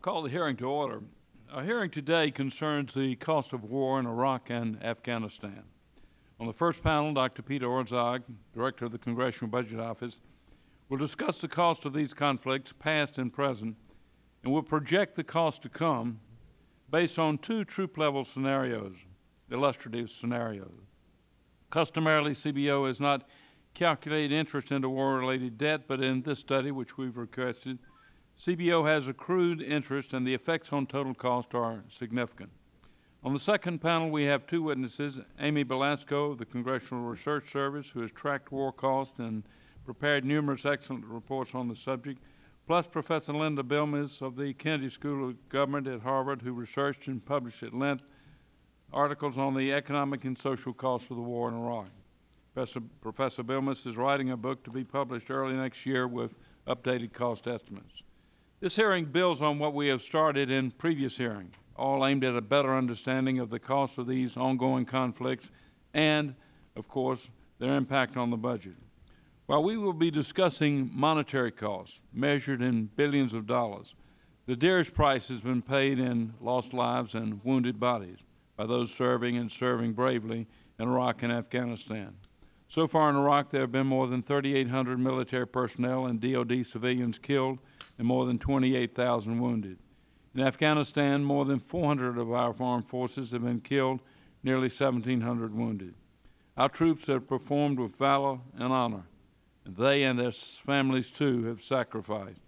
Call the hearing to order. Our hearing today concerns the cost of war in Iraq and Afghanistan. On the first panel, Dr. Peter Orzog, Director of the Congressional Budget Office, will discuss the cost of these conflicts, past and present, and will project the cost to come based on two troop-level scenarios, illustrative scenarios. Customarily, CBO has not calculated interest into war-related debt, but in this study, which we've requested, CBO has accrued interest and the effects on total cost are significant. On the second panel, we have two witnesses, Amy Belasco of the Congressional Research Service, who has tracked war costs and prepared numerous excellent reports on the subject, plus Professor Linda Bilmes of the Kennedy School of Government at Harvard, who researched and published at length articles on the economic and social costs of the war in Iraq. Professor Bilmes is writing a book to be published early next year with updated cost estimates. This hearing builds on what we have started in previous hearings, all aimed at a better understanding of the cost of these ongoing conflicts and, of course, their impact on the budget. While we will be discussing monetary costs measured in billions of dollars, the dearest price has been paid in lost lives and wounded bodies by those serving and serving bravely in Iraq and Afghanistan. So far in Iraq, there have been more than 3,800 military personnel and DoD civilians killed and more than 28,000 wounded. In Afghanistan, more than 400 of our armed forces have been killed, nearly 1,700 wounded. Our troops have performed with valor and honor, and they and their families, too, have sacrificed.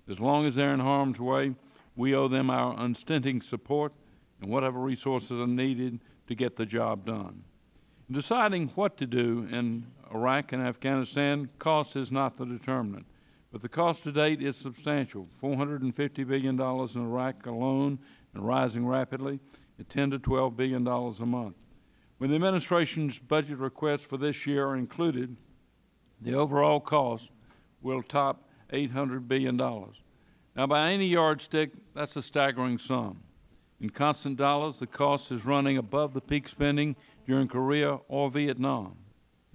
As long as they're in harm's way, we owe them our unstinting support and whatever resources are needed to get the job done. In deciding what to do in Iraq and Afghanistan, cost is not the determinant. But the cost to date is substantial, $450 billion in Iraq alone and rising rapidly at $10 to $12 billion a month. When the administration's budget requests for this year are included, the overall cost will top $800 billion. Now, by any yardstick, that's a staggering sum. In constant dollars, the cost is running above the peak spending during Korea or Vietnam,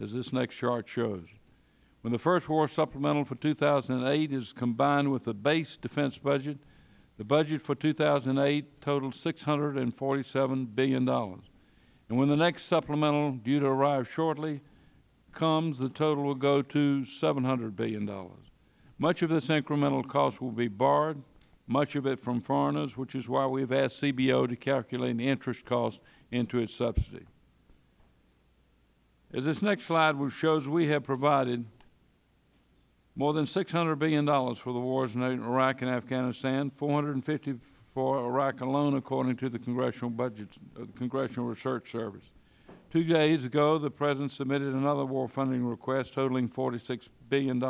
as this next chart shows. When the first war supplemental for 2008 is combined with the base defense budget, the budget for 2008 totals $647 billion. And when the next supplemental, due to arrive shortly, comes, the total will go to $700 billion. Much of this incremental cost will be borrowed, much of it from foreigners, which is why we've asked CBO to calculate the interest cost into its subsidy. As this next slide shows, we have provided more than $600 billion for the wars in Iraq and Afghanistan, $450 for Iraq alone, according to the Congressional Research Service. 2 days ago, the President submitted another war funding request totaling $46 billion.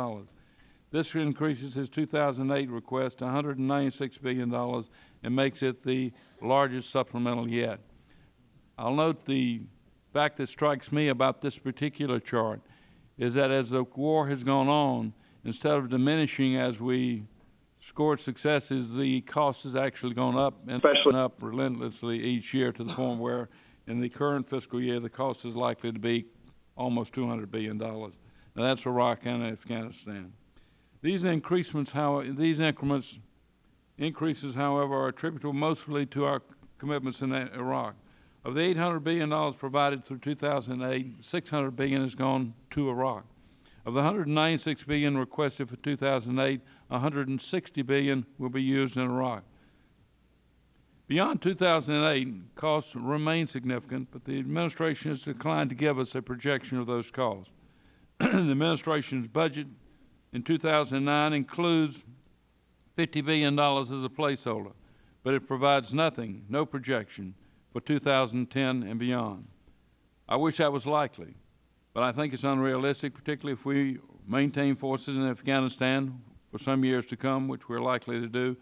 This increases his 2008 request to $196 billion and makes it the largest supplemental yet. I'll note the fact that strikes me about this particular chart is that as the war has gone on, instead of diminishing as we scored successes, the cost has actually gone up and up relentlessly each year to the point where in the current fiscal year the cost is likely to be almost $200 billion. Now that's Iraq and Afghanistan. These increases, however, are attributable mostly to our commitments in Iraq. Of the $800 billion provided through 2008, $600 billion has gone to Iraq. Of the $196 billion requested for 2008, $160 billion will be used in Iraq. Beyond 2008, costs remain significant, but the administration has declined to give us a projection of those costs. The administration's budget in 2009 includes $50 billion as a placeholder, but it provides nothing, no projection, for 2010 and beyond. I wish that was likely, but I think it's unrealistic, particularly if we maintain forces in Afghanistan for some years to come, which we're likely to do,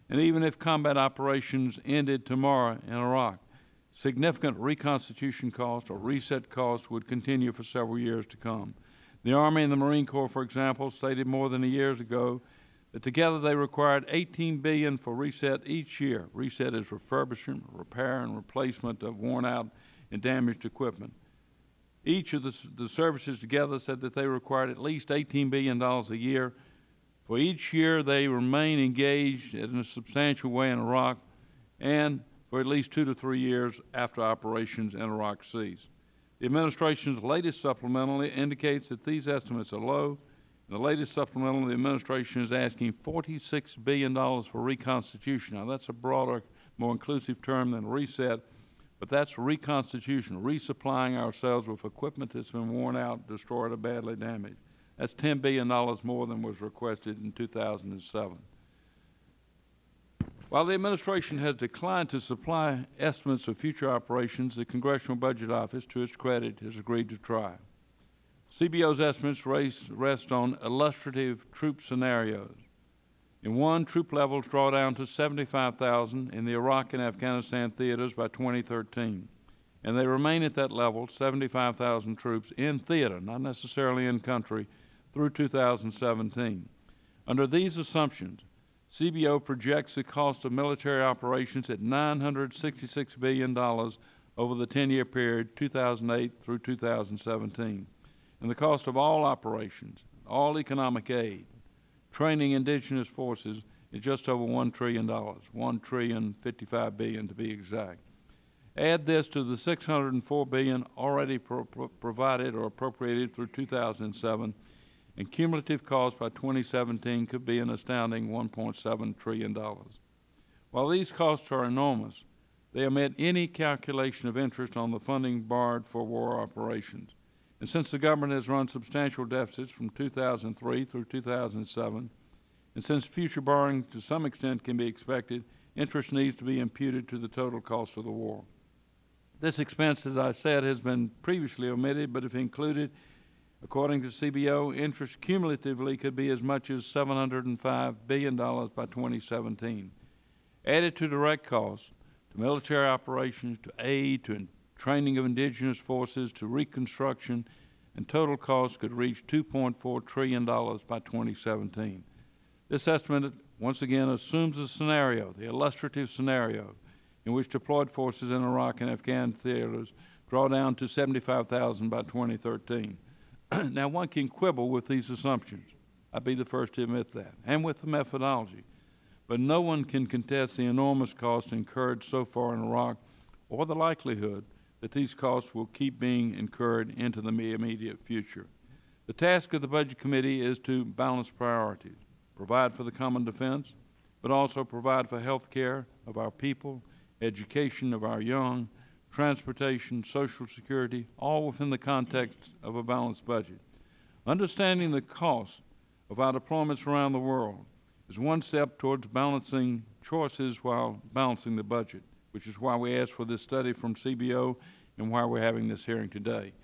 and even if combat operations ended tomorrow in Iraq. Significant reconstitution costs or reset costs would continue for several years to come. The Army and the Marine Corps, for example, stated more than a year ago that together they required $18 billion for reset each year. Reset is refurbishment, repair, and replacement of worn-out and damaged equipment. Each of the services together said that they required at least $18 billion a year For each year, they remain engaged in a substantial way in Iraq and for at least 2 to 3 years after operations in Iraq cease. The administration's latest supplemental indicates that these estimates are low. In the latest supplemental, the administration is asking $46 billion for reconstitution. Now, that's a broader, more inclusive term than reset, but that's reconstitution, resupplying ourselves with equipment that's been worn out, destroyed, or badly damaged. That's $10 billion more than was requested in 2007. While the administration has declined to supply estimates of future operations, the Congressional Budget Office, to its credit, has agreed to try. CBO's estimates rest on illustrative troop scenarios. In one, troop levels draw down to 75,000 in the Iraq and Afghanistan theaters by 2013, and they remain at that level, 75,000 troops in theater, not necessarily in country, through 2017. Under these assumptions, CBO projects the cost of military operations at $966 billion over the 10-year period 2008 through 2017. And the cost of all operations, all economic aid, training indigenous forces is just over $1 trillion, $1,055 billion to be exact. Add this to the $604 billion already provided or appropriated through 2007, and cumulative costs by 2017 could be an astounding $1.7 trillion. While these costs are enormous, they omit any calculation of interest on the funding borrowed for war operations. And since the government has run substantial deficits from 2003 through 2007, and since future borrowing to some extent can be expected, interest needs to be imputed to the total cost of the war. This expense, as I said, has been previously omitted, but if included, according to CBO, interest cumulatively could be as much as $705 billion by 2017. Added to direct costs, to military operations, to aid, to training of indigenous forces, to reconstruction, and total costs could reach $2.4 trillion by 2017. This estimate, once again, assumes a scenario, the illustrative scenario, in which deployed forces in Iraq and Afghan theaters draw down to 75,000 by 2013. Now, one can quibble with these assumptions. I'd be the first to admit that, and with the methodology. But no one can contest the enormous costs incurred so far in Iraq or the likelihood that these costs will keep being incurred into the immediate future. The task of the Budget Committee is to balance priorities, provide for the common defense, but also provide for health care of our people, education of our young, transportation, Social Security, all within the context of a balanced budget. Understanding the cost of our deployments around the world is one step towards balancing choices while balancing the budget, which is why we asked for this study from CBO and why we're having this hearing today.